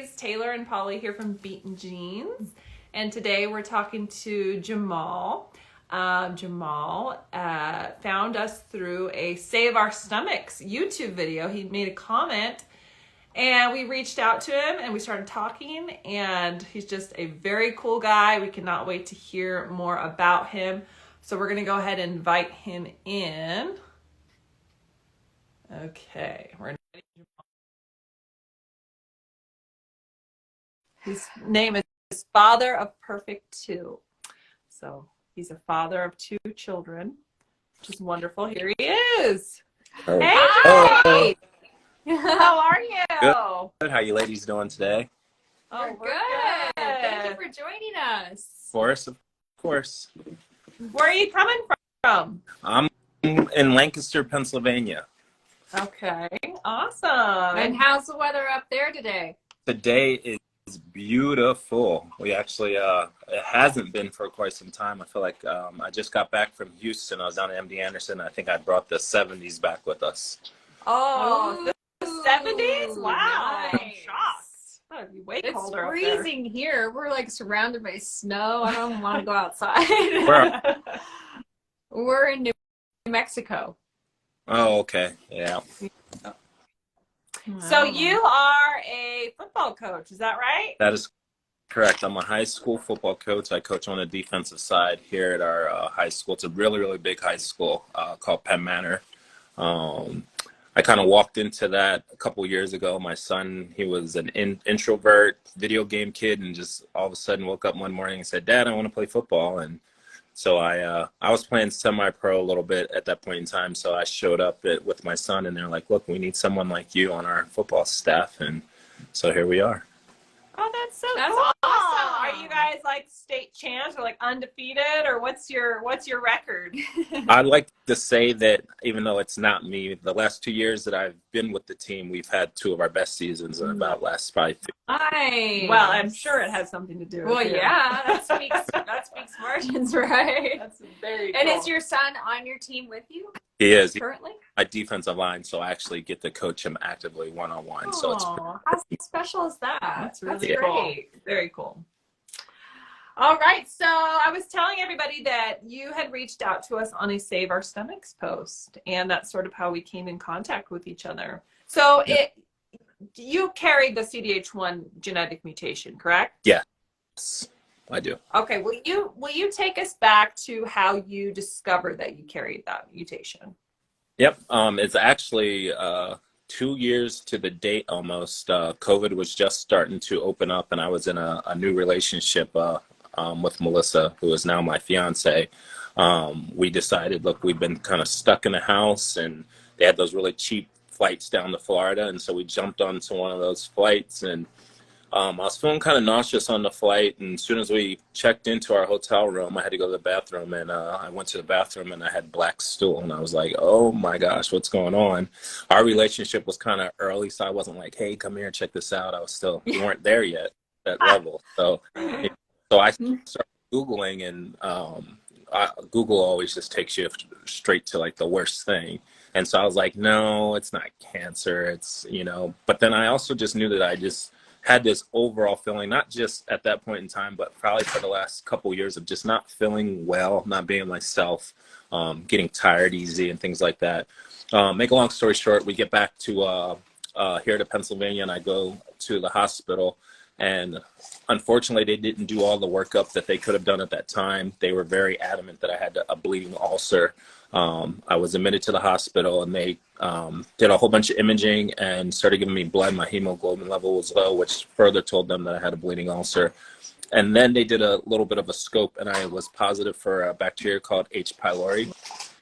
guys, Taylor and Polly here from Beaten Jeans, and today we're talking to Jamal. Jamal found us through a Save Our Stomachs YouTube video. He made a comment and we reached out to him and we started talking, and he's just a very cool guy. We cannot wait to hear more about him. So we're going to go ahead and invite him in. Okay, we're inviting Jamal. His name is Father of Perfect Two. So he's a father of 2 children, which is wonderful. Here he is. Oh. Hey, Oh. how are you? Good. How you ladies doing today? Oh, we're good. Thank you for joining us. Of course. Where are you coming from? I'm in Lancaster, Pennsylvania. Okay, awesome. And how's the weather up there today? Today is beautiful. We actually, it hasn't been for quite some time. I feel like I just got back from Houston. I was down at MD Anderson. I think I brought the 70s back with us. Oh, the 70s? Wow, Nice. I'm shocked. That'd be way It's colder freezing here. We're like surrounded by snow. I don't want to go outside. Where? We're in New Mexico. Oh, okay. Yeah. So you are a football coach, is that right? That is correct. I'm a high school football coach. I coach on the defensive side here at our high school. It's a really, really big high school called Penn Manor. I kind of walked into that a couple years ago. My son, he was an introvert, video game kid, and just all of a sudden woke up one morning and said, "Dad, I want to play football." And so I was playing semi-pro a little bit at that point in time. So I showed up with my son, and they're like, "Look, we need someone like you on our football staff." And so here we are. Oh, that's so That's cool. awesome. Are you guys like state champs or like undefeated, or what's your record? I'd like to say that even though it's not me, the last 2 years that I've been with the team, we've had 2 of our best seasons in about last 5 years. Nice. Well, I'm sure it has something to do with Well, you. yeah, that speaks margins, right? That's very cool. And is your son on your team with you He is currently? my defensive line, so I actually get to coach him actively one-on-one. So it's Aw, how special is that? That's really That's cool. great. Very cool. All right, so I was telling everybody that you had reached out to us on a Save Our Stomachs post, and that's sort of how we came in contact with each other. So you carried the CDH1 genetic mutation, correct? Yes, I do. Okay, will you take us back to how you discovered that you carried that mutation? Yep. It's actually 2 years to the date almost. COVID was just starting to open up, and I was in a new relationship with Melissa, who is now my fiance. We decided, look, we've been kind of stuck in the house, and they had those really cheap flights down to Florida, and so we jumped onto one of those flights, and I was feeling kind of nauseous on the flight, and as soon as we checked into our hotel room, I had to go to the bathroom, and I went to the bathroom, and I had black stool, and I was like, oh my gosh, what's going on? Our relationship was kind of early, so I wasn't like, hey, come here, check this out. I was still, we weren't there yet, that level. So I started Googling, and Google always just takes you straight to like the worst thing. And so I was like, no, it's not cancer, it's, but then I also just knew that I just had this overall feeling, not just at that point in time, but probably for the last couple of years of just not feeling well, not being myself, getting tired easy and things like that. Make a long story short, we get back to here to Pennsylvania, and I go to the hospital, and unfortunately they didn't do all the workup that they could have done at that time. They were very adamant that I had a bleeding ulcer. I was admitted to the hospital, and they did a whole bunch of imaging and started giving me blood. My hemoglobin level was low, which further told them that I had a bleeding ulcer. And then they did a little bit of a scope, and I was positive for a bacteria called H. pylori.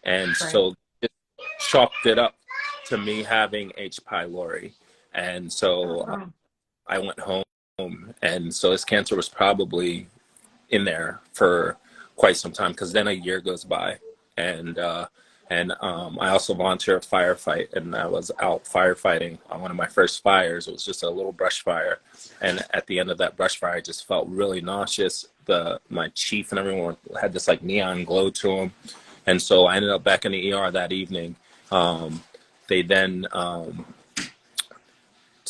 And so it chalked it up to me having H. pylori. And so I went home, and so this cancer was probably in there for quite some time, because then a year goes by. And I also volunteer a firefight, and I was out firefighting on one of my first fires. It was just a little brush fire, and at the end of that brush fire, I just felt really nauseous. My chief and everyone had this like neon glow to them, and so I ended up back in the ER that evening. They then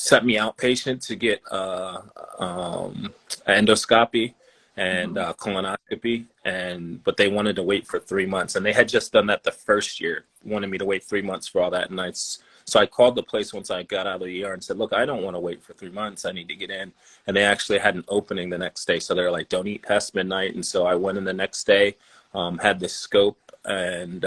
set me outpatient to get endoscopy and colonoscopy, but they wanted to wait for 3 months, and they had just done that the first year, wanted me to wait 3 months for all that. And so I called the place once I got out of the ER and said, look, I don't want to wait for 3 months. I need to get in. And they actually had an opening the next day. So they're like, don't eat past midnight. And so I went in the next day, had the scope and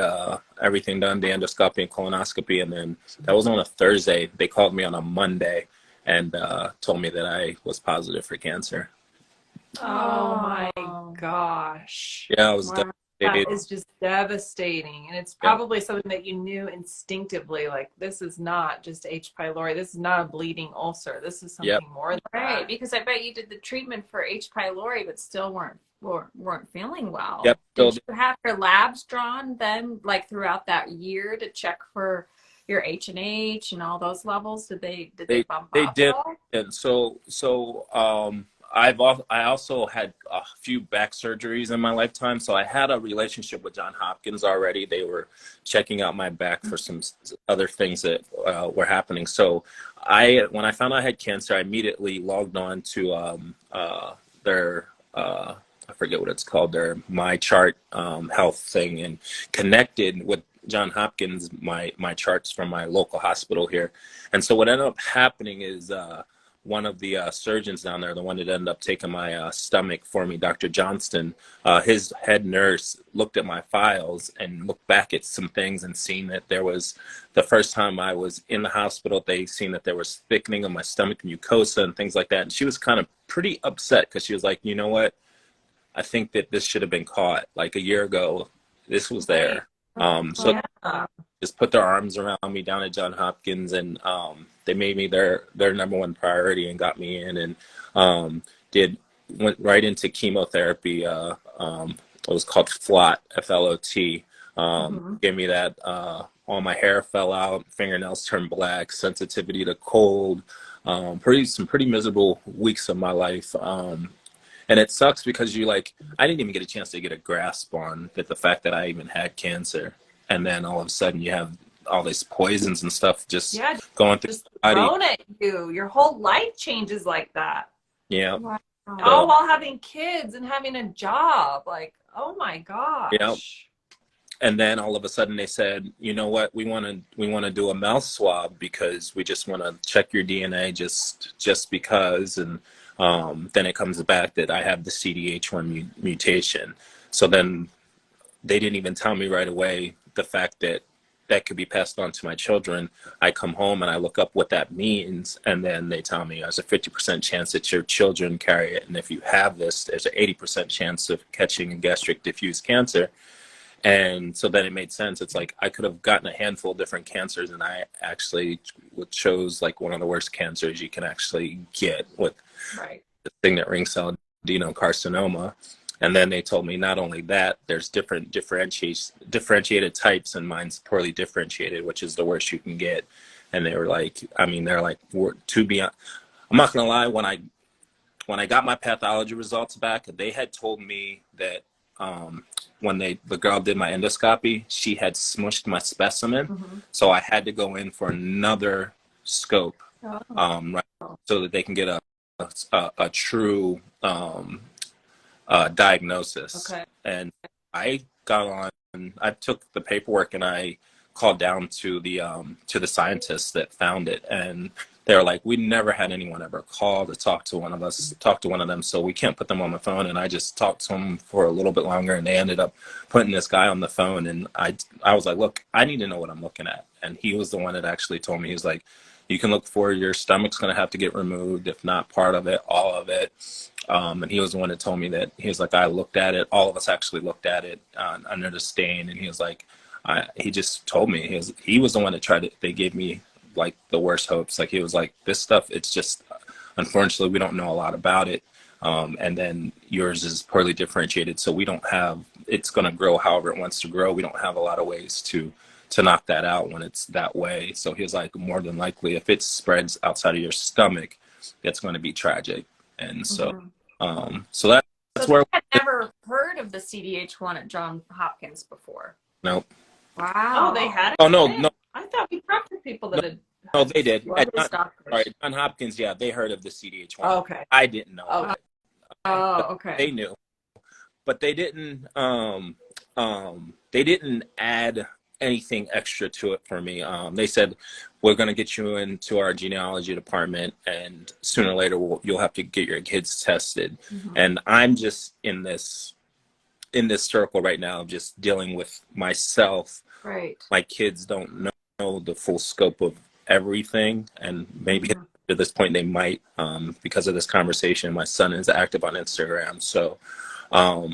everything done, the endoscopy and colonoscopy. And then that was on a Thursday. They called me on a Monday and told me that I was positive for cancer. Oh my gosh. Yeah, I was Wow. devastated. That is just devastating. And it's probably something that you knew instinctively, like, this is not just H. pylori. This is not a bleeding ulcer. This is something more than Right, that. because I bet you did the treatment for H. pylori, but still weren't feeling well. Yep. Did you have your labs drawn then, like throughout that year, to check for your H and all those levels? Did they bump They up did. at all? And I also had a few back surgeries in my lifetime, so I had a relationship with Johns Hopkins already. They were checking out my back for some other things that were happening. So when I found out I had cancer, I immediately logged on to their I forget what it's called, their My Chart health thing, and connected with Johns Hopkins my charts from my local hospital here. And so what ended up happening is one of the surgeons down there, the one that ended up taking my stomach for me, Dr. Johnston, his head nurse looked at my files and looked back at some things and seen that there was, the first time I was in the hospital, they seen that there was thickening of my stomach mucosa and things like that. And she was kind of pretty upset because she was like, you know what? I think that this should have been caught like a year ago. This was there. So just put their arms around me down at Johns Hopkins, and they made me their number one priority and got me in, and went right into chemotherapy. It was called FLOT, FLOT. Gave me that. All my hair fell out, fingernails turned black, sensitivity to cold. Some pretty miserable weeks of my life. And it sucks because I didn't even get a chance to get a grasp on the fact that I even had cancer. And then all of a sudden you have all these poisons and stuff just going through just the body. thrown at you. Your whole life changes like that. Yeah. Wow. All while having kids and having a job. Like, oh my gosh. Yeah. And then all of a sudden they said, you know what, we want to do a mouth swab because we just want to check your DNA just because. And then it comes back that I have the CDH1 mutation. So then they didn't even tell me right away the fact that could be passed on to my children. I come home and I look up what that means, and then they tell me there's a 50% chance that your children carry it, and if you have this, there's an 80% chance of catching gastric diffuse cancer. And so then it made sense. It's like I could have gotten a handful of different cancers, and I actually chose like one of the worst cancers you can actually get with the signet ring cell adenocarcinoma. And then they told me not only that, there's different differentiated types, and mine's poorly differentiated, which is the worst you can get. And they were like, I'm not gonna lie, when I got my pathology results back, they had told me that when the girl did my endoscopy, she had smushed my specimen, so I had to go in for another scope, so that they can get a true diagnosis. Okay. And I got on. I took the paperwork and I called down to the scientists that found it, and they were like, we never had anyone ever call to talk to one of them, so we can't put them on the phone. And I just talked to them for a little bit longer, and they ended up putting this guy on the phone. And I was like, look, I need to know what I'm looking at. And he was the one that actually told me, he's like, you can look for your stomach's going to have to get removed, if not part of it, all of it. And he was the one that told me that. He was like, I looked at it. All of us actually looked at it under the stain. And he was like, he just told me, he was the one that they gave me like the worst hopes. Like, he was like, this stuff, it's just, unfortunately, we don't know a lot about it. And then yours is poorly differentiated. So it's going to grow however it wants to grow. We don't have a lot of ways to knock that out when it's that way. So he was like, more than likely, if it spreads outside of your stomach, it's going to be tragic. And so, so that's where I had never heard of the CDH1 at Johns Hopkins before. Nope. Wow. Oh, they had it? Oh, no. I thought we talked to people that had. No, they did. What is doctors? Sorry, John Hopkins, yeah, they heard of the CDH1. Oh, okay. I didn't know Oh, it. Oh, But okay. they knew. But they didn't add anything extra to it for me. They said, we're going to get you into our genealogy department, and sooner or later you'll have to get your kids tested. Mhm. And I'm just in this circle right now, just dealing with myself. Right. My kids don't know the full scope of everything, and maybe at this point they might, because of this conversation. My son is active on Instagram, so How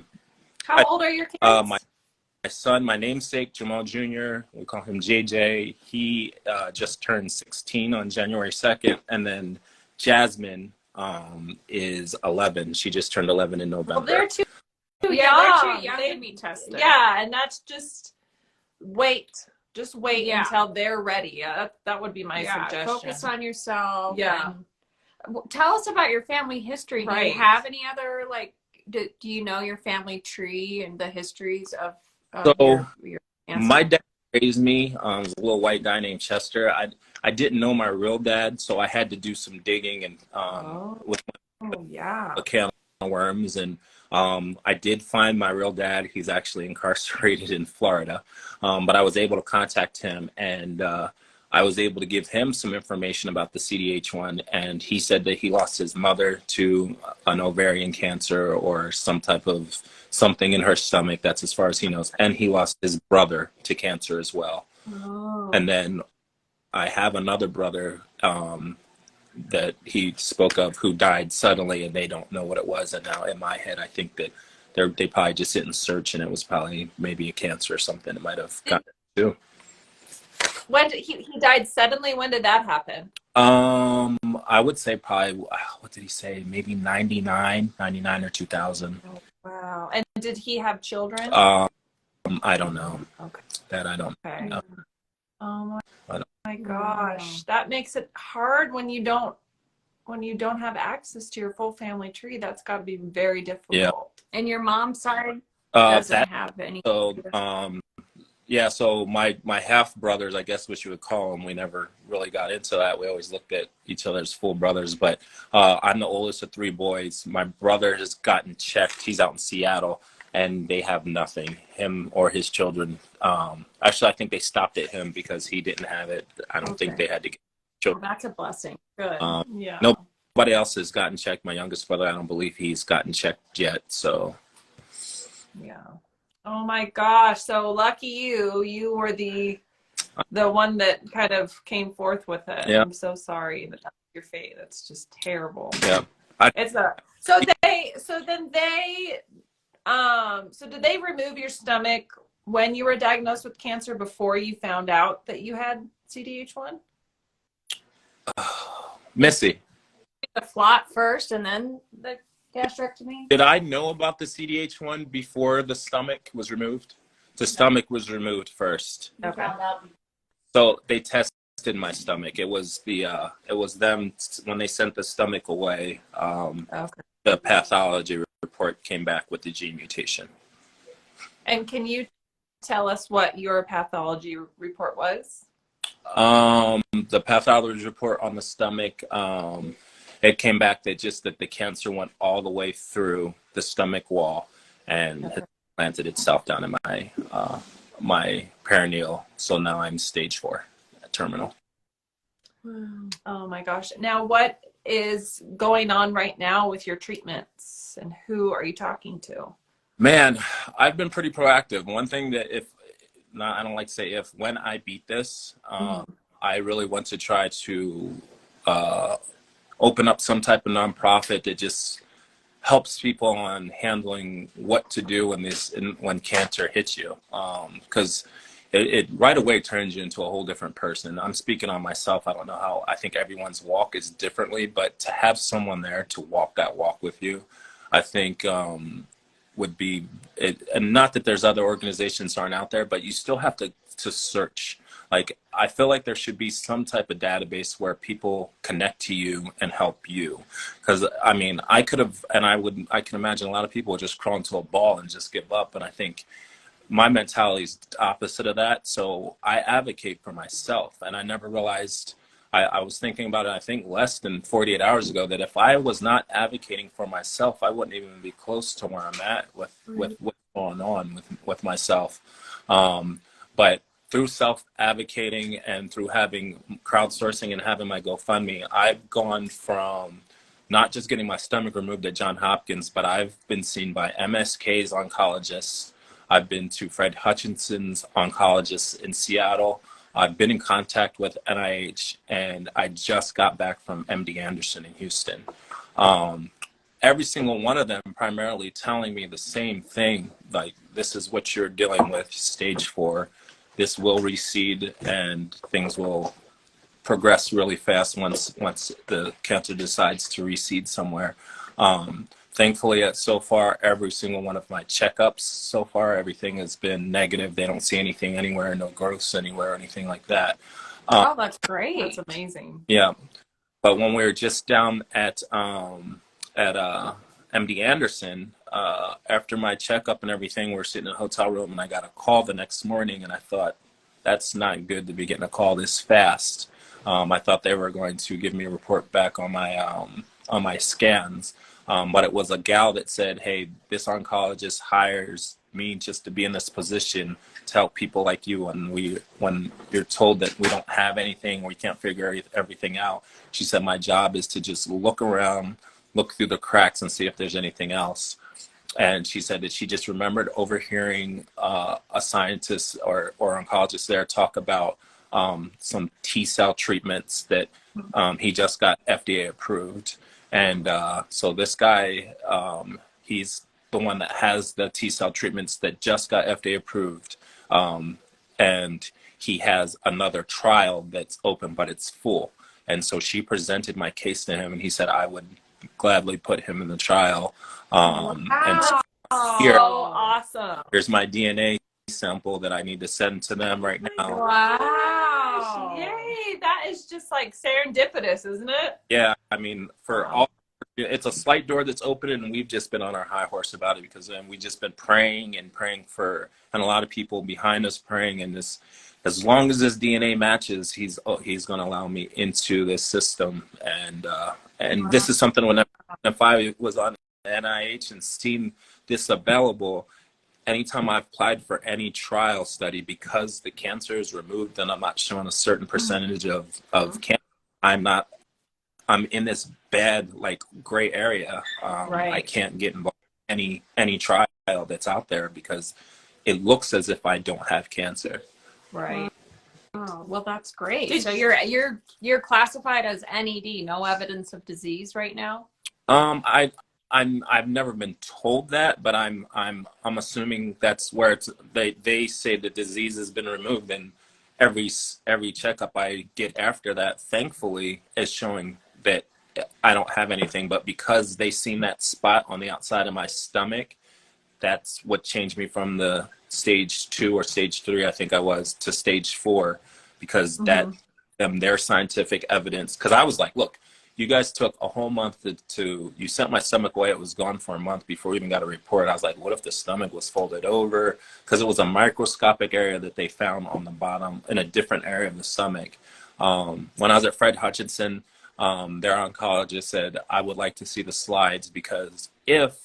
old are your kids? my son, my namesake, Jamal Jr., we call him JJ. He just turned 16 on January 2nd. And then Jasmine is 11. She just turned 11 in November. Well, they're too young. They're too young to be tested. Yeah, and that's just wait Yeah. until they're ready. That would be my suggestion. Focus on yourself. Yeah. Tell us about your family history. Do Right. you have any other, like, do you know your family tree and the histories of So, your ancestors? my dad raised me. Was a little white guy named Chester. I didn't know my real dad, so I had to do some digging and with yeah. a can of worms. And I did find my real dad. He's actually incarcerated in Florida, but I was able to contact him, and I was able to give him some information about the CDH1, and he said that he lost his mother to an ovarian cancer or some type of something in her stomach. That's as far as he knows. And he lost his brother to cancer as well. Oh. And then I have another brother that he spoke of who died suddenly, and they don't know what it was. And now in my head, I think that they probably just didn't search, and it was probably maybe a cancer or something. It might have gotten it too. When did he died suddenly? When did that happen? I would say probably, what did he say? Maybe 99 or 2000. Oh, wow. And did he have children? I don't know. Okay. That I don't know. Oh my gosh. That makes it hard when you don't have access to your full family tree. That's got to be very difficult. Yeah. And your mom's side doesn't have any. So, yeah, so my half brothers, I guess what you would call them, we never really got into that. We always looked at each other as full brothers. But I'm the oldest of three boys. My brother has gotten checked. He's out in Seattle, and they have nothing, him or his children. Actually, I think they stopped at him because he didn't have it. I don't think they had to get children. Well, that's a blessing. Good. Yeah. Nobody else has gotten checked. My youngest brother, I don't believe he's gotten checked yet. So, yeah. Oh my gosh. So lucky you. You were the one that kind of came forth with it. Yeah. I'm so sorry that that's your fate. That's just terrible. yeah. So did they remove your stomach when you were diagnosed with cancer before you found out that you had CDH1? Missy, The flot first and then the gastrectomy? did I know about the CDH1 before the stomach was removed? The stomach was removed first. Okay. So they tested my stomach. It was them when they sent the stomach away. Okay. The pathology report came back with the gene mutation. And can you tell us what your pathology report was? The pathology report on the stomach, it came back that the cancer went all the way through the stomach wall and has planted itself down in my perineal. So now I'm stage 4, terminal. Oh my gosh. Now what is going on right now with your treatments, and who are you talking to? Man, I've been pretty proactive. One thing that I don't like to say when I beat this, I really want to try to open up some type of nonprofit that just helps people on handling what to do when cancer hits you. Because it right away turns you into a whole different person. I'm speaking on myself. I don't know how, I think everyone's walk is differently, but to have someone there to walk that walk with you, I think would be it. And not that there's other organizations aren't out there, but you still have to search. Like, I feel like there should be some type of database where people connect to you and help you. Because I mean, I can imagine a lot of people would just crawl into a ball and just give up. And I think my mentality is opposite of that. So I advocate for myself, and I never realized I was thinking about it, I think less than 48 hours ago, that if I was not advocating for myself, I wouldn't even be close to where I'm at with what's going on with myself. But through self-advocating and through having crowdsourcing and having my GoFundMe, I've gone from not just getting my stomach removed at Johns Hopkins, but I've been seen by MSK's oncologists. I've been to Fred Hutchinson's oncologist in Seattle. I've been in contact with NIH, and I just got back from MD Anderson in Houston. Every single one of them primarily telling me the same thing, like, this is what you're dealing with, stage 4. This will recede and things will progress really fast once the cancer decides to recede somewhere. Thankfully, so far, every single one of my checkups so far, everything has been negative. They don't see anything anywhere, no growths anywhere, or anything like that. Oh, that's great. That's amazing. Yeah. But when we were just down at MD Anderson, after my checkup and everything, we're sitting in a hotel room, and I got a call the next morning, and I thought, that's not good to be getting a call this fast. I thought they were going to give me a report back on my scans, but it was a gal that said, "Hey, this oncologist hires me just to be in this position to help people like you. When you're told that we don't have anything, we can't figure everything out." She said, "My job is to just look around, look through the cracks, and see if there's anything else." And she said that she just remembered overhearing a scientist or oncologist there talk about some T-cell treatments that he just got FDA approved. And so this guy, he's the one that has the T-cell treatments that just got FDA approved. And he has another trial that's open, but it's full. And so she presented my case to him, and he said I would gladly put him in the trial. And so here, So awesome. here's my DNA sample that I need to send to them right now. Wow. Yay, that is just like serendipitous, isn't it? Yeah, I mean, it's a slight door that's open, and we've just been on our high horse about it, because then we've just been praying and a lot of people behind us praying, and this, as long as this DNA matches, he's going to allow me into this system. And this is something, if I was on NIH and seen this available, anytime I've applied for any trial study, because the cancer is removed and I'm not showing a certain percentage of cancer, I'm in this bad, like, gray area. Right. I can't get involved in any trial that's out there because it looks as if I don't have cancer. Right. Oh, well, that's great. So you're classified as NED, no evidence of disease right now? I've never been told that, but I'm assuming that's where they say the disease has been removed, and every checkup I get after that, thankfully, is showing that I don't have anything. But because they seen that spot on the outside of my stomach, that's what changed me from the stage 2 or stage 3, I think I was, to stage 4, because their scientific evidence. Because I was like, look, you guys took a whole month you sent my stomach away. It was gone for a month before we even got a report. I was like, what if the stomach was folded over? Because it was a microscopic area that they found on the bottom in a different area of the stomach. When I was at Fred Hutchinson, their oncologist said, I would like to see the slides, because if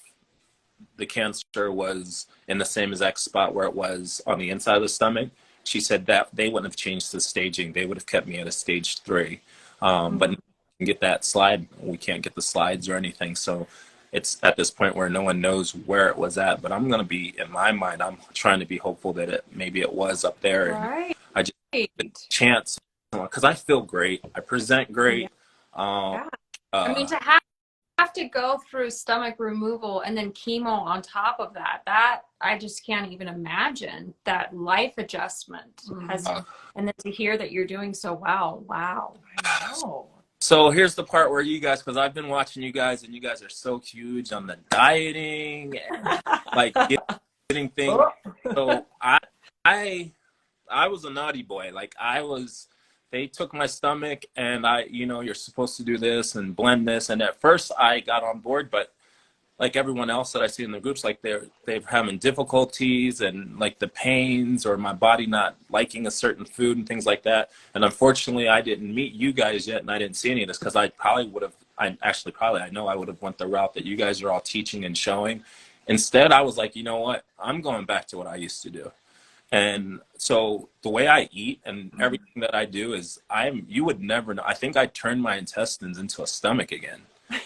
the cancer was in the same exact spot where it was on the inside of the stomach, she said that they wouldn't have changed the staging. They would have kept me at a stage 3. But get that slide, we can't get the slides or anything, so it's at this point where no one knows where it was at. But I'm going to be, in my mind, I'm trying to be hopeful that maybe it was up there. Right. And I just the chance, because I feel great, I present great. I mean, to have to go through stomach removal and then chemo on top of that I just can't even imagine that life adjustment and then to hear that you're doing so well. Wow. I know. So here's the part where you guys, because I've been watching you guys, and you guys are so huge on the dieting and like getting things. So I was a naughty boy. Like, they took my stomach, and you're supposed to do this and blend this. And at first I got on board, but like everyone else that I see in the groups, like they're having difficulties and like the pains or my body not liking a certain food and things like that. And unfortunately, I didn't meet you guys yet, and I didn't see any of this because I probably would have. I know I would have went the route that you guys are all teaching and showing. Instead, I was like, you know what? I'm going back to what I used to do. And so the way I eat and everything that I do is you would never know. I think I turned my intestines into a stomach again.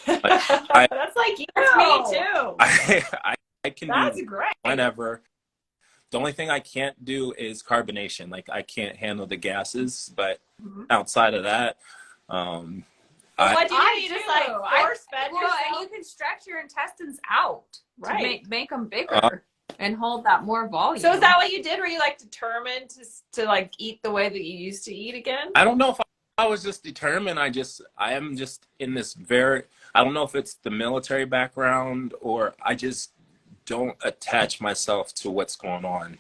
Like, That's like you. That's me too. I can That's do great. whenever. The only thing I can't do is carbonation. Like I can't handle the gases, but outside of that, what do you do? You just like force fed yourself? And you can stretch your intestines out right. to make them bigger and hold that more volume. So is that what you did? Were you like determined to like eat the way that you used to eat again? I don't know if I was just determined. I am just in this I don't know if it's the military background or I just don't attach myself to what's going on.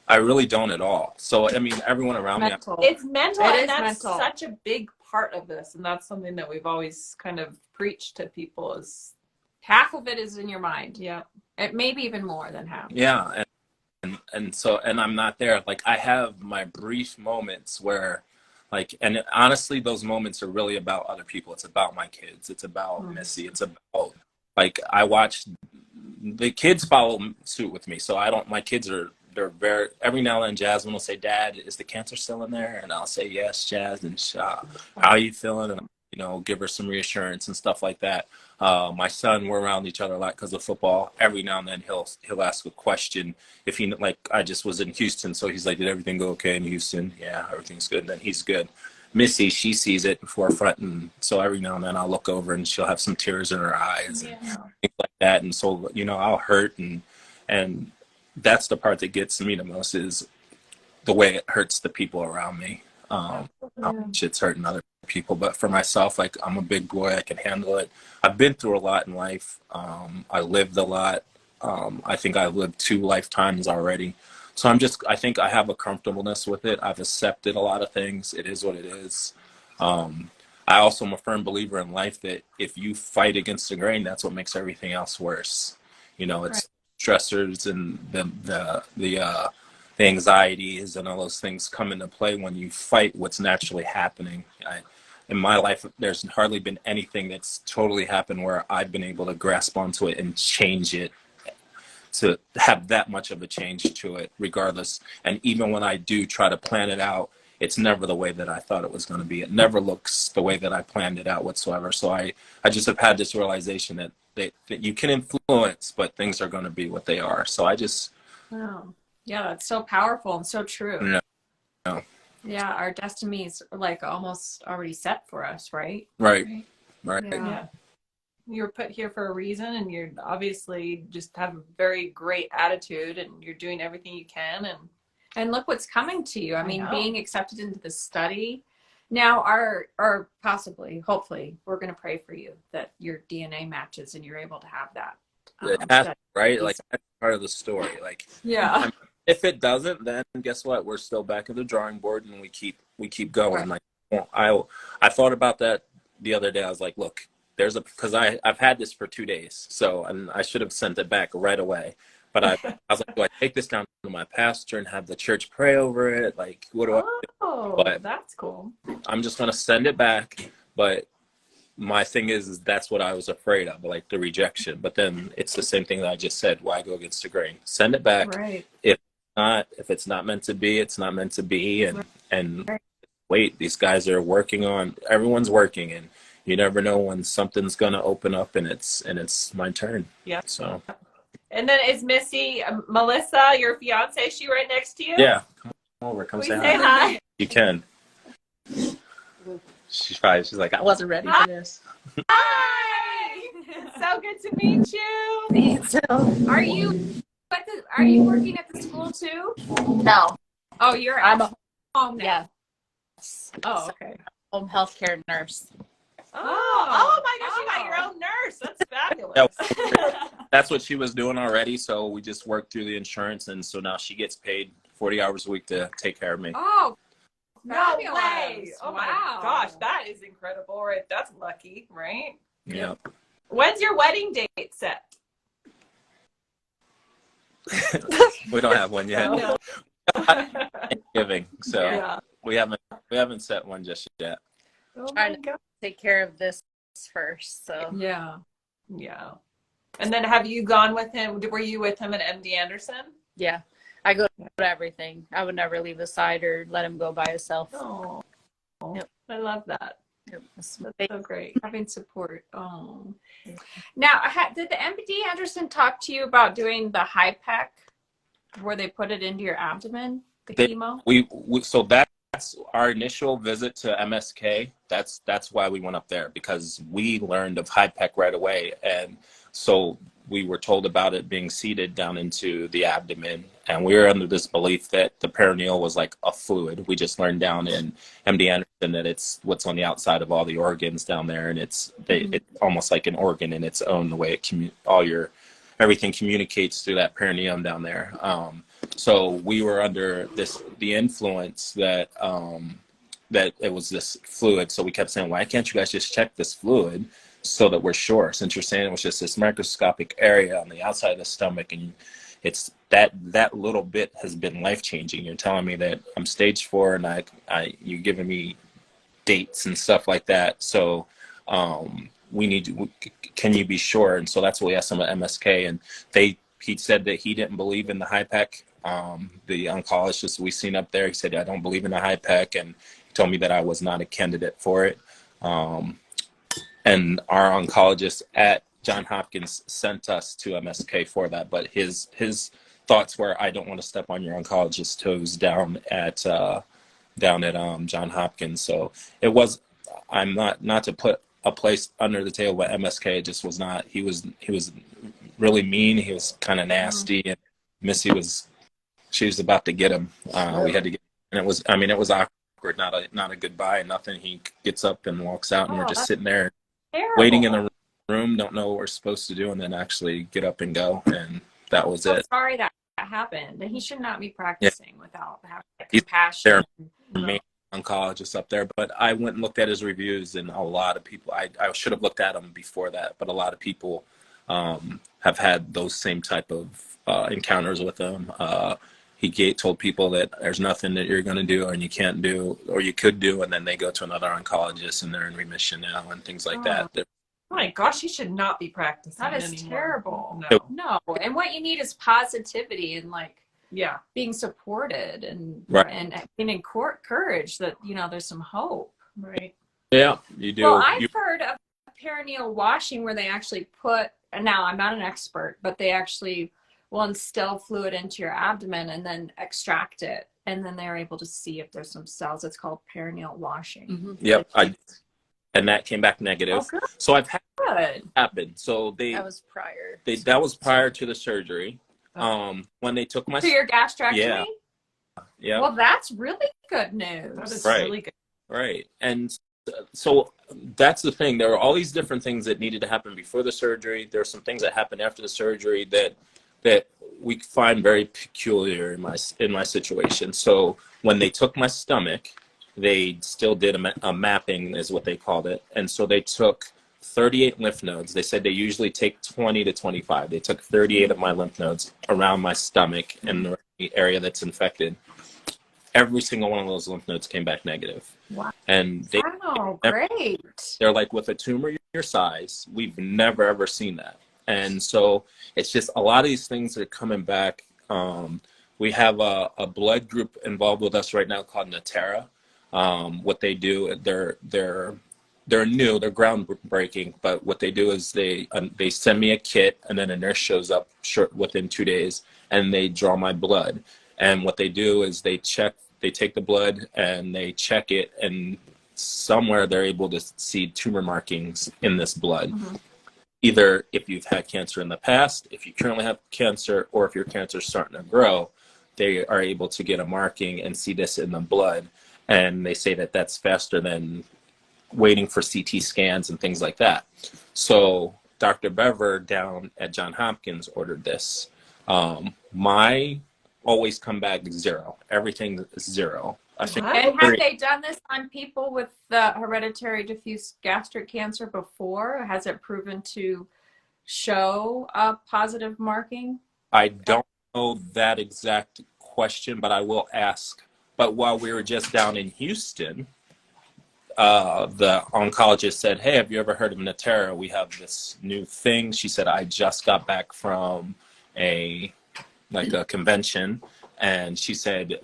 I really don't at all. So, I mean, everyone around me. It's mental, and that's such a big part of this. And that's something that we've always kind of preached to people is half of it is in your mind. Yeah. It maybe even more than half. Yeah. And I'm not there. Like I have my brief moments where like, and honestly, those moments are really about other people. It's about my kids. It's about Missy. It's about like, I watch the kids follow suit with me. So my kids they're very, every now and then Jasmine will say, Dad, is the cancer still in there? And I'll say, yes, Jazz. And how are you feeling? And, you know, give her some reassurance and stuff like that. My son, we're around each other a lot because of football. Every now and then he'll ask a question. If he, like, I just was in Houston. So he's like, did everything go okay in Houston? Yeah, everything's good. And then he's good. Missy, she sees it forefront. And so every now and then I'll look over and she'll have some tears in her eyes and things like that. And so, you know, I'll hurt and that's the part that gets me the most is the way it hurts the people around me. How much it's hurting other people. But for myself, like I'm a big boy, I can handle it. I've been through a lot in life. I lived a lot. I think I've lived 2 lifetimes already. So I think I have a comfortableness with it. I've accepted a lot of things. It is what it is. I also am a firm believer in life that if you fight against the grain, that's what makes everything else worse. You know, it's stressors and the anxieties and all those things come into play when you fight what's naturally happening. In my life, there's hardly been anything that's totally happened where I've been able to grasp onto it and change it to have that much of a change to it regardless. And even when I do try to plan it out, it's never the way that I thought it was going to be. It never looks the way that I planned it out whatsoever. So I just have had this realization that you can influence, but things are going to be what they are. So I just... Wow. Yeah, that's so powerful and so true. No. Yeah, our destinies are like almost already set for us, right? Right. Yeah. You're put here for a reason, and you're obviously just have a very great attitude, and you're doing everything you can. And look what's coming to you. I mean, being accepted into the study. Now, or possibly, hopefully, we're going to pray for you that your DNA matches and you're able to have that. Right? Like, that's part of the story. Like, yeah. If it doesn't, then guess what? We're still back at the drawing board, and we keep going. Right. Like, I thought about that the other day. I was like, look, because I've had this for 2 days, and I should have sent it back right away. But I was like, do I take this down to my pastor and have the church pray over it? Like, what do I do? Oh, that's cool. I'm just going to send it back. But my thing is that's what I was afraid of, like the rejection. But then it's the same thing that I just said. Why go against the grain? Send it back. Right. If it's not meant to be, it's not meant to be. And wait, these guys are working on, everyone's working, and you never know when something's going to open up and it's my turn. Yeah. So. And then is Missy, Melissa, your fiance, is she right next to you? Yeah. Come over. Come say hi. You can. She's like, I wasn't ready for this. Hi! It's so good to meet you. Me too. Are you working at the school too? No. Oh, I'm a home now. Yes. Oh, okay. Home healthcare nurse. Oh my gosh, you got your own nurse. That's fabulous. Yeah, that's what she was doing already. So we just worked through the insurance. And so now she gets paid 40 hours a week to take care of me. Oh, no fabulous. way. Oh my gosh, that is incredible. Right? That's lucky, right? Yeah. When's your wedding date set? We don't have one yet. No. Thanksgiving, so Yeah. we haven't set one just yet. Oh my Trying to God. take care of this first. So Yeah. Yeah. And then have you gone with him? Were you with him at MD Anderson? yeah, I go to everything. I would never leave his side or let him go by himself. Oh, Yep. I love that. Yep. That's That's so great. Having support. Oh. Now, did the MD Anderson talk to you about doing the high pack where they put it into your abdomen, the chemo? So that's our initial visit to MSK. That's why we went up there, because we learned of HIPEC right away, and so we were told about it being seeded down into the abdomen, and we were under this belief that the perineal was like a fluid. We just learned down in MD Anderson that it's what's on the outside of all the organs down there, and it's almost like an organ in its own, the way it everything communicates through that perineum down there. So we were under the influence that that it was this fluid. So we kept saying, why can't you guys just check this fluid so that we're sure? Since you're saying it was just this microscopic area on the outside of the stomach, and it's that little bit has been life-changing. You're telling me that I'm stage 4, and you're giving me dates and stuff like that. So can you be sure? And so that's what we asked them at MSK, and he said that he didn't believe in the HIPEC. The oncologist we seen up there, he said, I don't believe in the HIPEC, and he told me that I was not a candidate for it. And our oncologist at Johns Hopkins sent us to MSK for that, but his thoughts were, I don't want to step on your oncologist's toes down at Johns Hopkins. So it was, I'm not to put a place under the table, but MSK just was not. He was really mean. He was kind of nasty, and Missy she was about to get him. We had to get, and it was awkward. Not a goodbye, nothing. He gets up and walks out, and we're just sitting there waiting in the room, don't know what we're supposed to do, and then actually get up and go, and that was it. Sorry that happened, and he should not be practicing without having He's compassion. Their main oncologist up there, but I went and looked at his reviews, and a lot of people, I should have looked at them before that, but a lot of people have had those same type of encounters with him. He told people that there's nothing that you're going to do and you can't do, or you could do, and then they go to another oncologist and they're in remission now and things like that. Oh my gosh, he should not be practicing. That is anymore. terrible. No. And what you need is positivity and yeah, being supported and Right. and being courage that there's some hope. right. Yeah, you do. Well, I've heard of perineal washing where they actually put. Now, I'm not an expert, but they actually will instill fluid into your abdomen and then extract it, and then they're able to see if there's some cells. It's called perineal washing. Mhm. Yep, and that came back negative. Oh, good. So I've had Good. it happen. So that was prior. that was prior to the surgery. Oh. When they took my To your gastrectomy? yeah. Well, that's really good That news. is Right. really good. Right. And so that's the thing. There were all these different things that needed to happen before the surgery. There are some things that happened after the surgery that we find very peculiar in my situation. So when they took my stomach, they still did a mapping, is what they called it. And so they took 38 lymph nodes. They said they usually take 20 to 25. They took 38 of my lymph nodes around my stomach and the area that's infected. Every single one of those lymph nodes came back negative. Wow. And Great. they're like, with a tumor your size, we've never ever seen that. And so it's just a lot of these things are coming back. We have a blood group involved with us right now called Natera. What they do, they're new, they're groundbreaking, but what they do is they send me a kit, and then a nurse shows up within 2 days, and they draw my blood. And what they do is they take the blood and they check it, and somewhere they're able to see tumor markings in this blood. Mm-hmm. Either if you've had cancer in the past, if you currently have cancer, or if your cancer is starting to grow, they are able to get a marking and see this in the blood. And they say that that's faster than waiting for CT scans and things like that. So Dr. Bever down at Johns Hopkins ordered this. My always come back 0. Everything is 0. I think. What? And have they done this on people with the hereditary diffuse gastric cancer before? Has it proven to show a positive marking? I don't know that exact question, but I will ask. But while we were just down in Houston, the oncologist said, "Hey, have you ever heard of Natera? We have this new thing." She said, "I just got back from a convention," and she said,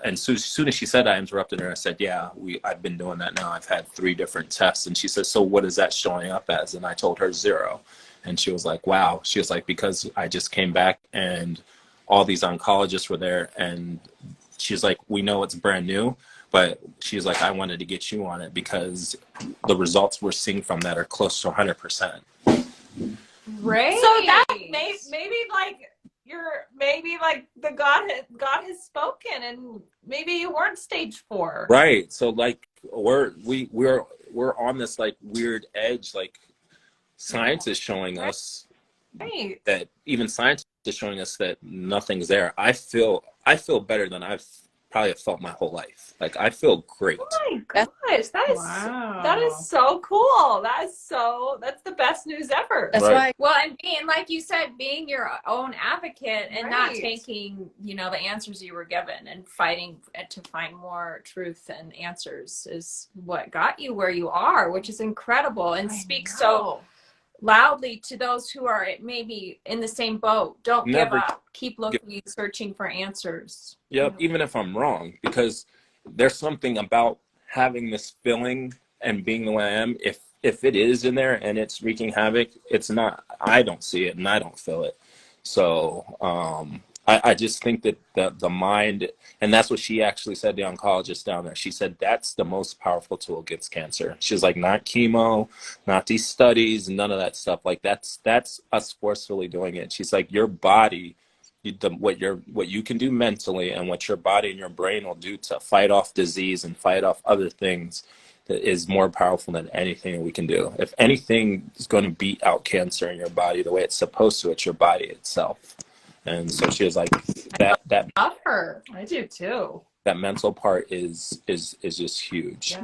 and so as soon as she said, I interrupted her. I said, "Yeah, I've been doing that now. I've had 3 different tests." And she said, "So what is that showing up as?" And I told her 0. And she was like, "Wow." She was like, "Because I just came back and all these oncologists were there." And she's like, "We know it's brand new, but she's like, I wanted to get you on it because the results we're seeing from that are close to 100%. Right. So that maybe like the God has spoken, and maybe you weren't stage 4. Right. So like we're on this like weird edge. Like science is showing us that even science is showing us that nothing's there. I feel better than I've probably felt my whole life. Like I feel great. Oh my gosh, that is so cool. That's the best news ever. That's Right. right. Well, and being, like you said, being your own advocate and not Right. taking, the answers you were given and fighting to find more truth and answers is what got you where you are, which is incredible and speaks so loudly to those who are maybe in the same boat. Don't give up. Keep looking, searching for answers. Yep, even if I'm wrong, because there's something about having this feeling and being the way I am. If it is in there and it's wreaking havoc, it's not. I don't see it and I don't feel it. So I just think that the mind, and that's what she actually said, the oncologist down there. She said that's the most powerful tool against cancer. She's like, not chemo, not these studies, none of that stuff. Like that's us forcefully doing it. She's like, your body, what you can do mentally and what your body and your brain will do to fight off disease and fight off other things that is more powerful than anything we can do. If anything is going to beat out cancer in your body the way it's supposed to, it's your body itself. And so she was like, that Love her. I do too. that mental part is just huge.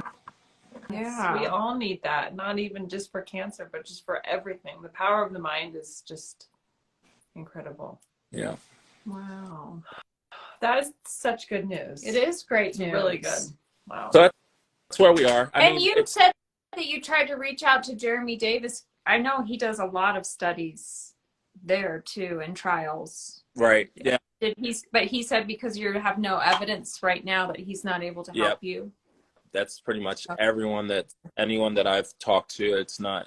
Yeah. We all need that, not even just for cancer, but just for everything. The power of the mind is just incredible. Yeah. Wow. That is such good news. It is great It's news. really good. Wow. So that's where we are. I And mean, you said that you tried to reach out to Jeremy Davis. I know he does a lot of studies there too and trials. right. Yeah. But he said because you have no evidence right now that he's not able to help you. That's pretty much anyone that I've talked to. It's not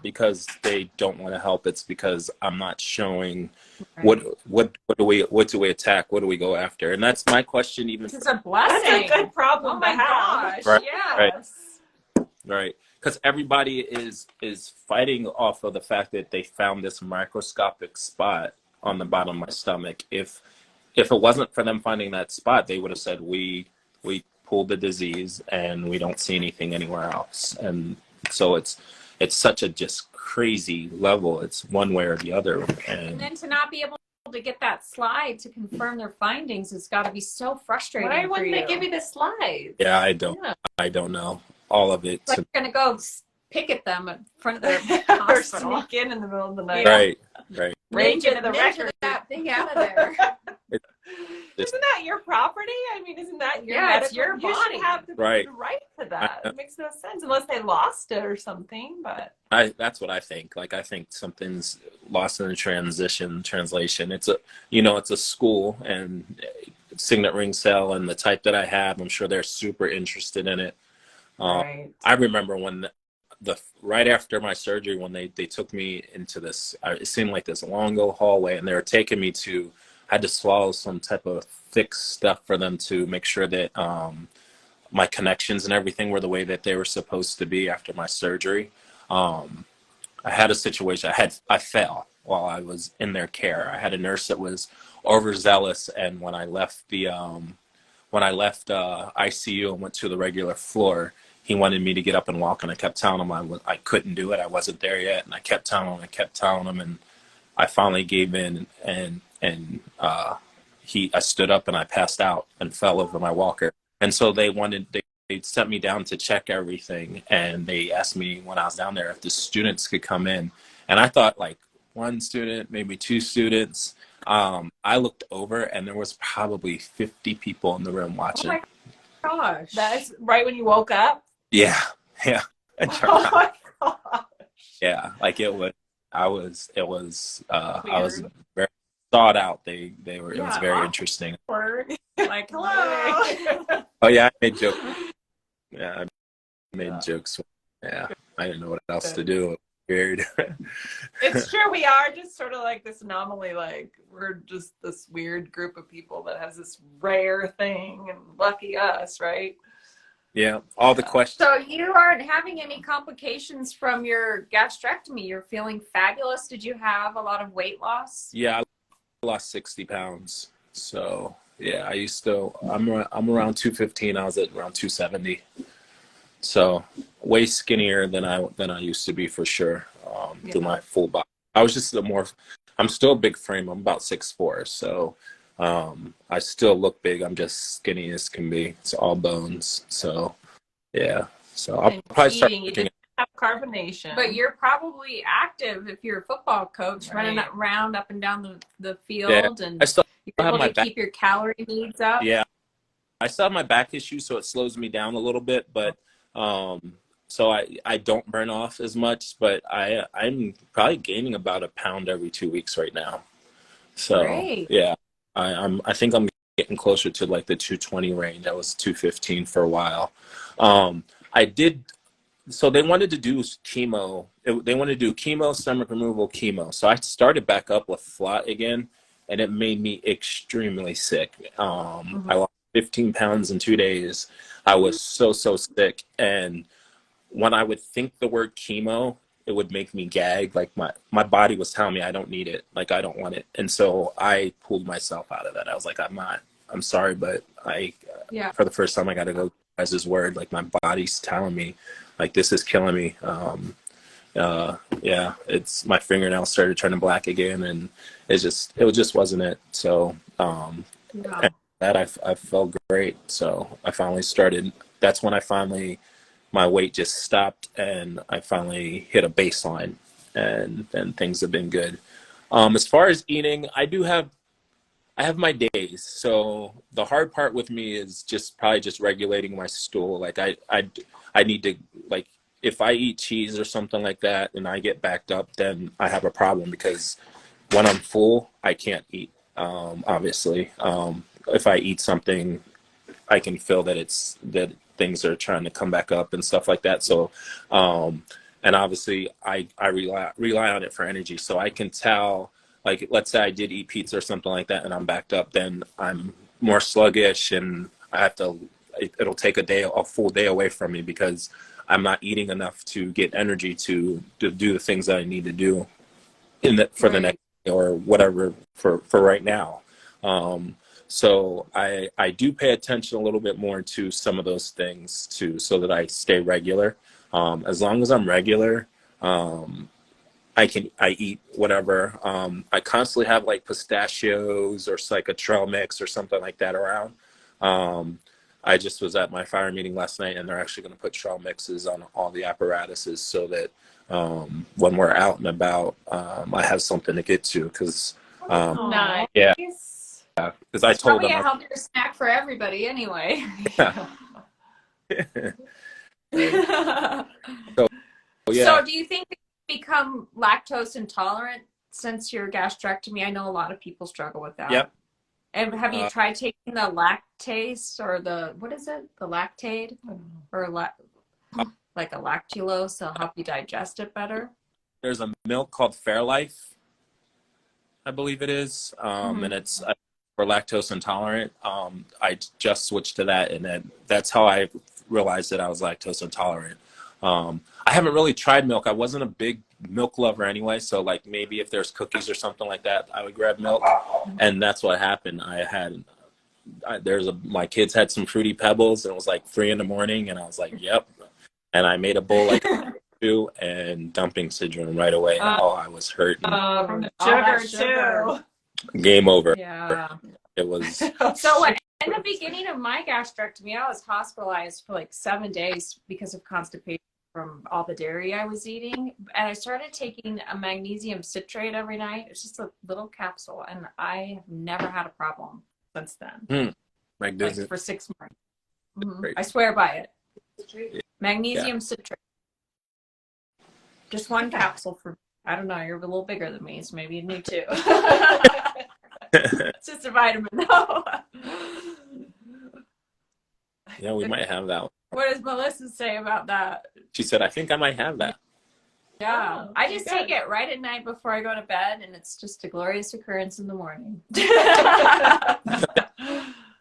because they don't want to help. It's because I'm not showing what do we attack? What do we go after? And that's my question. Even This is a blessing. That's a good problem Oh to my have. gosh. Right, Yes. right, because everybody is fighting off of the fact that they found this microscopic spot on the bottom of my stomach. If it wasn't for them finding that spot, they would have said we pulled the disease and we don't see anything anywhere else. And so it's such a just crazy level. It's one way or the other. And then to not be able to get that slide to confirm their findings has got to be so frustrating. Why for wouldn't you. they give you the slides? Yeah, I don't know all of it. It's like you're going to go picket them in front of their Or hospital. sneak in the middle of the night. Right. Break into the ninja record. that thing out of there. Isn't that your property? I mean, isn't that your Yeah, it's medical? your You body. should have the Right. right to that. It makes no sense unless they lost it or something. But That's what I think. Like I think something's lost in the translation. It's a school and signet ring cell and the type that I have. I'm sure they're super interested in it. right. I remember when right after my surgery, when they took me into this, it seemed like this long hallway, and they were taking me to. I had to swallow some type of thick stuff for them to make sure that my connections and everything were the way that they were supposed to be after my surgery. I had a situation. I fell while I was in their care. I had a nurse that was overzealous, and when I left ICU and went to the regular floor, he wanted me to get up and walk, and I kept telling him I couldn't do it. I wasn't there yet, and I kept telling him, and I finally gave in, and I stood up and I passed out and fell over my walker. And so they sent me down to check everything, and they asked me when I was down there if the students could come in. And I thought like one student, maybe two students. I looked over and there was probably 50 people in the room watching. Oh my gosh. That's right when you woke up? Yeah. Yeah. Oh my gosh. Yeah. Like it was very thought out. It was very interesting. Like, hello. Oh yeah, I made jokes. Yeah, I made jokes. Yeah, I didn't know what else to do. Weird. It's true. We are just sort of like this anomaly. Like we're just this weird group of people that has this rare thing, and lucky us, right? Yeah. All the questions. So you aren't having any complications from your gastrectomy. You're feeling fabulous. Did you have a lot of weight loss? Yeah, I lost 60 pounds. So yeah, I'm around 215. I was at around 270. So way skinnier than I used to be for sure. Through my full body. I was just I'm still a big frame. I'm about 6'4". So I still look big. I'm just skinny as can be. It's all bones. So yeah. So I'll probably start You looking didn't have carbonation. But you're probably active if you're a football coach, running around up and down the field, and I still you're have able my to back. keep your calorie needs up. Yeah. I still have my back issue, so it slows me down a little bit, but so I don't burn off as much, but I'm probably gaining about a pound every 2 weeks right now. So Great. yeah, I think I'm getting closer to like the 220 range. I was 215 for a while. So they wanted to do chemo. They wanted to do chemo, stomach removal, chemo. So I started back up with flat again, and it made me extremely sick. I lost 15 pounds in 2 days. I was so sick. And when I would think the word chemo, it would make me gag. Like my body was telling me I don't need it. Like I don't want it. And so I pulled myself out of that. I was like, I'm sorry, but for the first time I got to go as his word. Like my body's telling me like, this is killing me. It's my fingernails started turning black again, and it just wasn't it. So, that I felt great. So I finally started, that's when my weight just stopped and I finally hit a baseline, and things have been good. As far as eating, I have my days. So the hard part with me is probably just regulating my stool. Like I need to, like, if I eat cheese or something like that and I get backed up, then I have a problem, because when I'm full, I can't eat. Obviously, if I eat something, I can feel that things are trying to come back up and stuff like that. So, and obviously I rely on it for energy. So I can tell, like, let's say I did eat pizza or something like that and I'm backed up, then I'm more sluggish, and it'll take a full day away from me, because I'm not eating enough to get energy to do the things that I need to do for the next day or whatever for right now. So I do pay attention a little bit more to some of those things too, so that I stay regular. As long as I'm regular, I eat whatever. I constantly have like pistachios or like a trail mix or something like that around. I just was at my fire meeting last night, and they're actually going to put trail mixes on all the apparatuses, so that when we're out and about, I have something to get to. Because nice. Yeah. Because I told them probably a healthier snack for everybody anyway. So do you think you become lactose intolerant since your gastrectomy? I know a lot of people struggle with that. Yep. And have you tried taking the lactase, or what is it? The lactate, or like a lactulose to help you digest it better? There's a milk called Fairlife, I believe it is. And it's for lactose intolerant. I just switched to that, and that's how I realized that I was lactose intolerant. I haven't really tried milk. I wasn't a big milk lover anyway, so like maybe if there's cookies or something like that, I would grab milk, and that's what happened. My kids had some Fruity Pebbles, and it was like 3 a.m, and I was like, yep, and I made a bowl like two, and dumping syndrome right away. I was hurting. From the sugar too. Game over. Yeah. It was. So what, in the beginning of my gastrectomy, I was hospitalized for like 7 days because of constipation from all the dairy I was eating. And I started taking a magnesium citrate every night. It's just a little capsule. And I have never had a problem since then. Like for 6 months. I swear by it. Magnesium citrate. Just one capsule for, I don't know, you're a little bigger than me, so maybe you need two. It's just a vitamin, though. Yeah, we might have that one. What does Melissa say about that? She said, I think I might have that. Yeah. I just take it right at night before I go to bed, and it's just a glorious occurrence in the morning.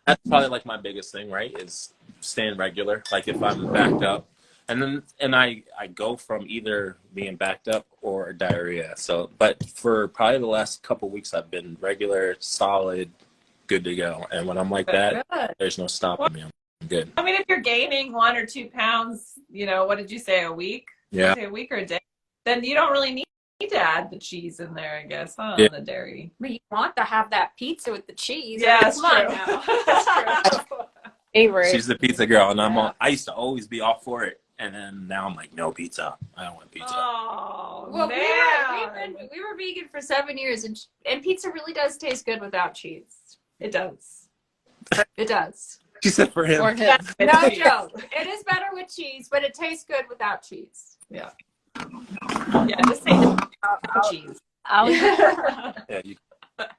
That's probably like my biggest thing, right? Is staying regular. Like if I'm backed up, and I go from either being backed up or diarrhea. So, but for probably the last couple of weeks, I've been regular, solid, good to go. And when I'm like that, there's no stopping me. I'm good. I mean, if you're gaining 1 or 2 pounds, you know, what did you say, a week? Yeah. A week or a day? Then you don't really need to add the cheese in there, I guess, huh? Yeah. The dairy. But you want to have that pizza with the cheese. Yeah, that's Come on true. now. That's true. Favorite. She's the pizza girl, and I used to always be all for it, and then now I'm like, no pizza. I don't want pizza. Oh, Well, man. we were vegan for 7 years, and pizza really does taste good without cheese. It does. It does. She said for him. Or him. No joke. It is better with cheese, but it tastes good without cheese. Yeah. Yeah, just say the cheese. Yeah, you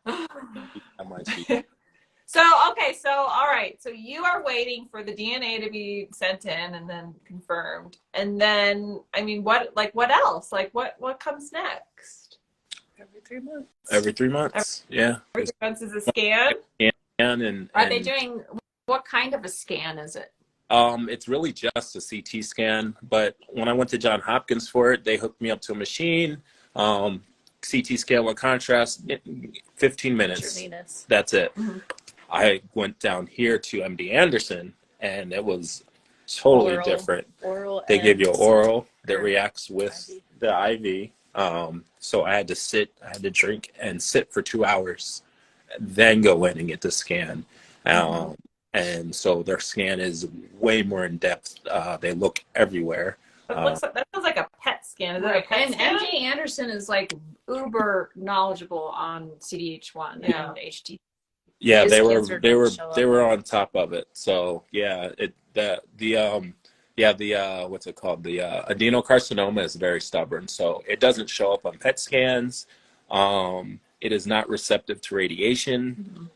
I might cheat. So, okay, so, all right. So you are waiting for the DNA to be sent in and then confirmed. And then, I mean, what else? Like, what comes next? Every 3 months. Every 3 months. Yeah. Every 3 months is a scan? Are they doing, what kind of a scan is it? It's really just a CT scan, but when I went to Johns Hopkins for it, they hooked me up to a machine, CT scan with contrast, 15 minutes. Intravenous. That's it. Mm-hmm. I went down here to MD Anderson, and it was totally different. They give you oral that reacts with the IV. So I had to drink and sit for 2 hours, then go in and get the scan. And so their scan is way more in depth. They look everywhere. That sounds like a PET scan. Is it a PET And scan? MD Anderson is uber knowledgeable on CDH1 and HT. Yeah, they were on top of it. So yeah, what's it called? The adenocarcinoma is very stubborn, so it doesn't show up on PET scans. It is not receptive to radiation.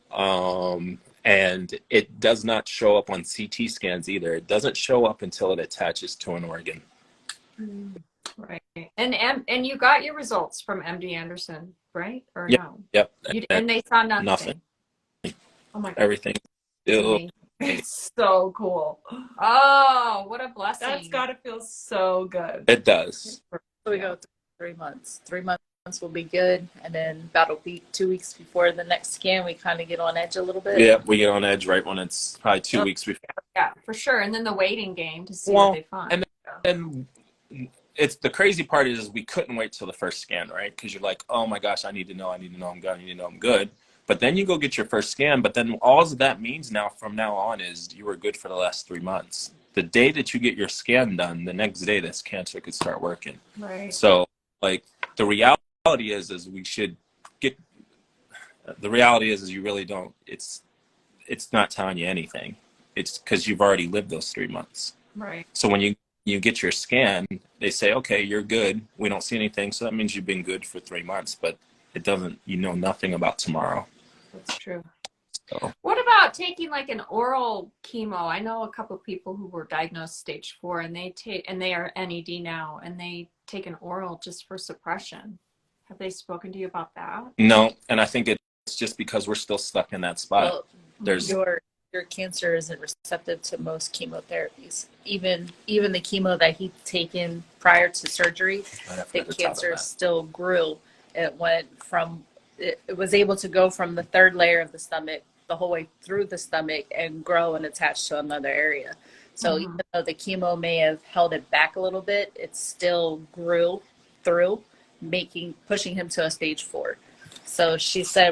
And it does not show up on CT scans either. It doesn't show up until it attaches to an organ. Right. And you got your results from MD Anderson, right? Or no? Yep. And they saw nothing. Nothing. Oh my God. Everything. It's so cool. Oh, what a blessing. That's got to feel so good. It does. So we go through 3 months. 3 months will be good, and then about a week, 2 weeks before the next scan, we kind of get on edge a little bit. Yeah, we get on edge right when it's probably 2 weeks before. Yeah, for sure. And then the waiting game to see what they find. And it's the crazy part is we couldn't wait till the first scan, right? Because you're like, oh my gosh, I need to know I'm good, I need to know I'm good. But then you go get your first scan, but then all that means from now on is you were good for the last 3 months. The day that you get your scan done, the next day this cancer could start working. Right. So like the reality is we should get, the reality is you really don't, it's not telling you anything. It's because you've already lived those 3 months. Right. So when you get your scan, they say, okay, you're good. We don't see anything. So that means you've been good for 3 months, but it doesn't, you know nothing about tomorrow. That's true. So. What about taking like an oral chemo? I know a couple of people who were diagnosed stage 4 and they are NED now, and they take an oral just for suppression. Have they spoken to you about that? No, and I think it's just because we're still stuck in that spot. Well, There's your cancer isn't receptive to most chemotherapies. Even the chemo that he'd taken prior to surgery, the cancer still grew. It was able to go from the 3rd layer of the stomach the whole way through the stomach and grow and attach to another area. So even though the chemo may have held it back a little bit, it still grew through, pushing him to a stage 4. So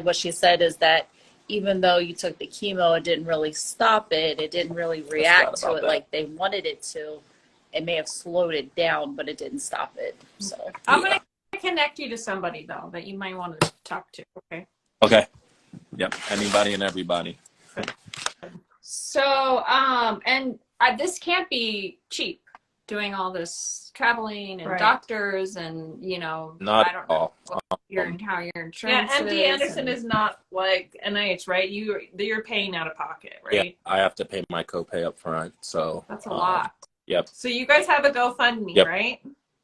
what she said is that even though you took the chemo, it didn't really stop it. It didn't really react to it like they wanted it to. It may have slowed it down, but it didn't stop it. So I'm going to connect you to somebody, though, that you might want to talk to. Okay. Okay. Yep. Anybody and everybody. So, this can't be cheap, doing all this traveling and doctors and, you know, Not I don't know how your insurance Yeah, MD Anderson is not like NIH, right? You're paying out of pocket, right? Yeah, I have to pay my copay up front. So that's a lot. Yep. So you guys have a GoFundMe, right?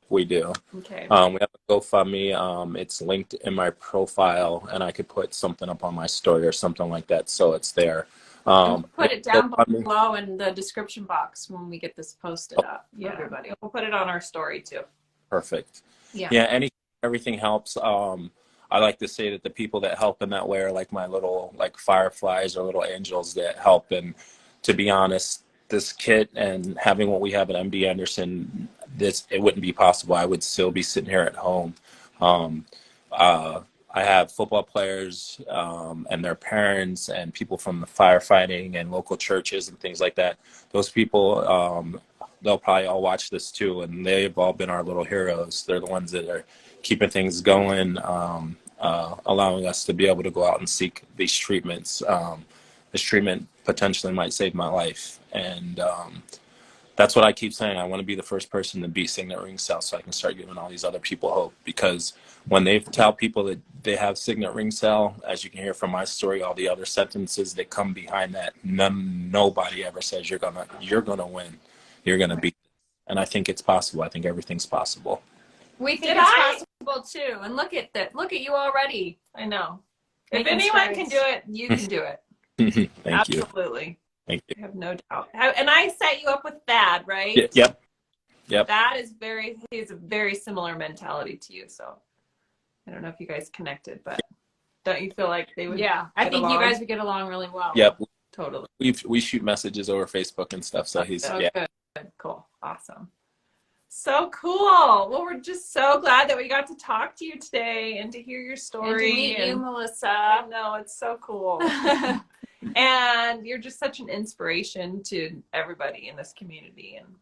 We do. Okay. We have a GoFundMe. It's linked in my profile, and I could put something up on my story or something like that, so it's there. We'll put it down below in the description box when we get this posted up. Yeah, everybody. We'll put it on our story too. Perfect. Yeah. Yeah. Everything helps. I like to say that the people that help in that way are like my little fireflies or little angels that help. And to be honest, this kit and having what we have at MD Anderson, it wouldn't be possible. I would still be sitting here at home. I have football players and their parents and people from the firefighting and local churches and things like that. Those people, they'll probably all watch this too, and they've all been our little heroes. They're the ones that are keeping things going, allowing us to be able to go out and seek these treatments. This treatment potentially might save my life. And that's what I keep saying. I want to be the first person to beat signet ring cell so I can start giving all these other people hope. Because when they tell people that they have signet ring cell, as you can hear from my story, all the other sentences that come behind that, nobody ever says you're gonna win. You're gonna beat. And I think it's possible. I think everything's possible. We think it's possible too. And look at that. Look at you already. I know. If anyone can do it, you can do it. Thank you. Absolutely. Thank you. I have no doubt. And I set you up with Thad, right? Yep. Thad is he has a very similar mentality to you. So I don't know if you guys connected, but don't you feel like they would? Yeah, I think you guys would get along really well. Yep. Totally. We shoot messages over Facebook and stuff. So he's good. Cool. Awesome. So cool. Well, we're just so glad that we got to talk to you today and to hear your story. And to meet you, Melissa. I know, it's so cool. And you're just such an inspiration to everybody in this community. And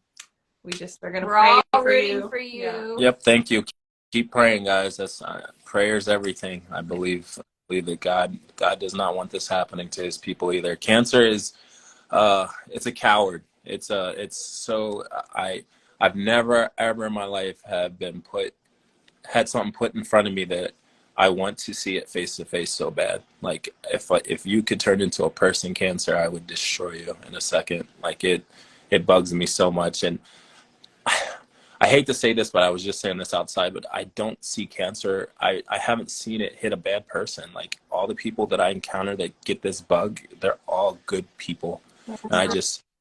they're going to pray for you. Yeah. Yep. Thank you. Keep praying, guys. That's prayer's everything. I believe that God does not want this happening to his people either. Cancer is, it's a coward. I've never ever in my life had something put in front of me that I want to see it face to face so bad. Like if you could turn into a person, cancer, I would destroy you in a second. Like it bugs me so much. And I hate to say this, but I was just saying this outside, but I don't see cancer. I haven't seen it hit a bad person. Like all the people that I encounter that get this bug, they're all good people. And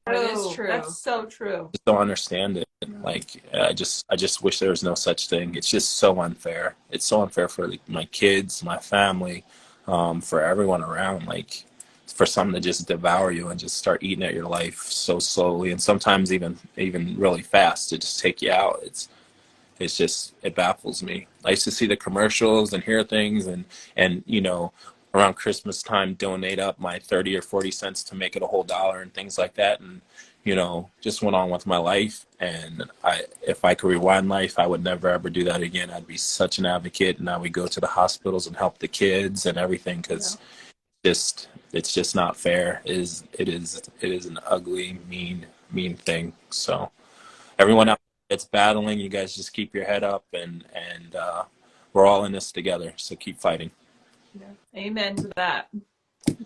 That is true. That's so true. Just don't understand it. Like I just wish there was no such thing. It's just so unfair. It's so unfair for my kids, my family, for everyone around. Like for something to just devour you and just start eating at your life so slowly, and sometimes even really fast to just take you out. It baffles me. I used to see the commercials and hear things and around Christmas time donate up my 30 or 40 cents to make it a whole dollar and things like that. And, just went on with my life. And if I could rewind life, I would never, ever do that again. I'd be such an advocate. And I would go to the hospitals and help the kids and everything. Cause it's just not fair. It is an ugly, mean thing. So everyone out that's battling, you guys just keep your head up and we're all in this together. So keep fighting. Yeah. Amen to that.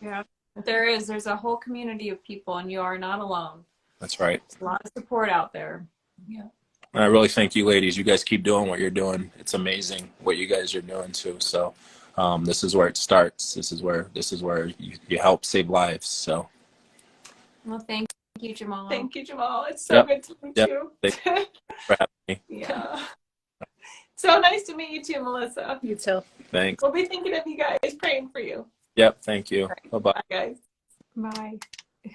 Yeah, there's a whole community of people and you are not alone. That's right. There's a lot of support out there. Yeah. I really thank you ladies. You guys keep doing what you're doing. It's amazing what you guys are doing too. So this is where it starts. This is where you help save lives. So well, thank you, Jamal. Thank you, Jamal. It's so good to meet you. Thank you for having me. Yeah. So nice to meet you too, Melissa. you too. Thanks. We'll be thinking of you guys, praying for you. Yep. Thank you. Right. Bye-bye. Bye, guys. Bye.